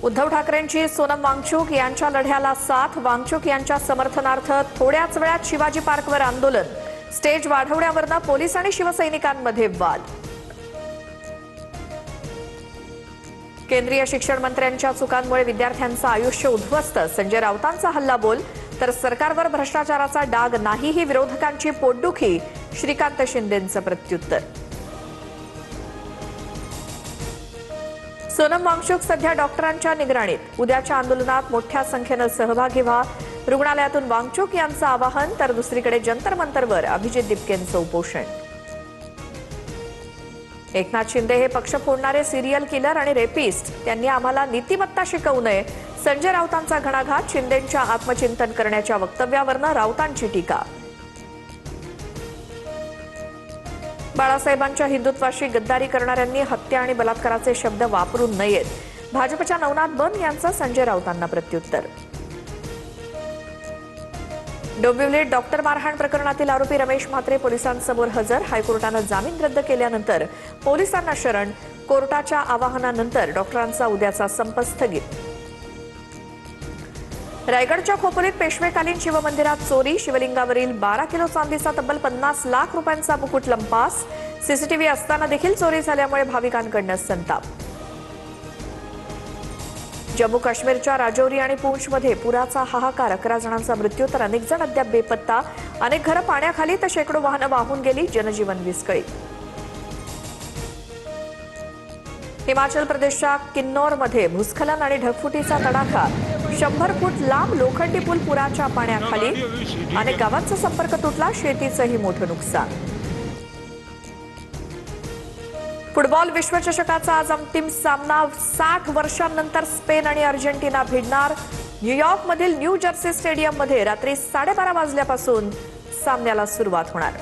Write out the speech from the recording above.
उद्धव ठाकरेंची सोनम वांगचुक यांच्या लढ्याला साथ। वांगचुक यांच्या समर्थनार्थ थोड्याच वेळात शिवाजी पार्कवर आंदोलन। स्टेज वाढवण्यावरून पोलीस आणि शिवसैनिकांमध्ये वाद। केंद्रीय शिक्षण मंत्र्यांच्या चुकांमुळे विद्यार्थ्यांचं आयुष्य उद्ध्वस्त। संजय राऊतांचा हल्लाबोल। तर सरकारवर भ्रष्टाचाराचा डाग नाही ही विरोधकांची पोटदुखी। श्रीकांत शिंदेंचं प्रत्युत्तर। सोनम वांगचुक सध्या डॉक्टरांच्या निगराणीत। उद्याच्या आंदोलनात मोठ्या संख्येने सहभागी व्हा। रुग्णालयातून वांगचुक यांचं आवाहन। तर दुसरीकडे जंतर मंतरवर अभिजित दिपकेंचं उपोषण। एकनाथ शिंदे हे पक्ष फोडणारे सिरियल किलर आणि रेपिस्ट। त्यांनी आम्हाला नीतिमत्ता शिकवू नये। संजय राऊतांचा घणाघात। शिंदेंच्या आत्मचिंतन करण्याच्या वक्तव्यावरून राऊतांची टीका। बाळासाहेबांच्या हिंदुत्वाशी गद्दारी करणाऱ्यांनी हत्या आणि बलात्काराचे शब्द वापरू नयेत। भाजपच्या नवनाथ बन यांचं संजय राऊतांना प्रत्युत्तर। डोंबिवलीत डॉक्टर मारहाण प्रकरणातील आरोपी रमेश म्हात्रे पोलिसांसमोर हजर। हायकोर्टानं जामीन रद्द केल्यानंतर पोलिसांना शरण। कोर्टाच्या आवाहनानंतर डॉक्टरांचा उद्याचा संप स्थगित। रायगडच्या खोपोलीत पेशवेकालीन शिवमंदिरात चोरी। शिवलिंगावरील 12 किलो चांदीचा तब्बल 50 लाख रुपयांचा मुकुट लंपास। सीसीटीव्ही असताना देखील चोरी झाल्यामुळे भाविकांकडून संताप। जम्मू काश्मीरच्या राजौरी आणि पूंछमध्ये पुराचा हाहाकार। 11 जणांचा मृत्यू तर अनेक जण अद्याप बेपत्ता। अनेक घरं पाण्याखाली तर शेकडो वाहनं वाहून गेली। जनजीवन विस्कळीत। हिमाचल प्रदेशच्या किन्नौरमध्ये भूस्खलन आणि ढगफुटीचा तडाखा। 100 फूट लांब लोखंडी पूल पुराच्या पाण्याखाली। अनेक गावांचा संपर्क तुटला। शेतीचंही मोठं नुकसान। फुटबॉल विश्वचषकाचा आज अंतिम सामना। 60 वर्षांनंतर स्पेन आणि अर्जेंटिना भिडणार। न्यूयॉर्कमधील न्यू जर्सी स्टेडियममध्ये रात्री 12:30 वाजल्यापासून सामन्याला सुरुवात होणार।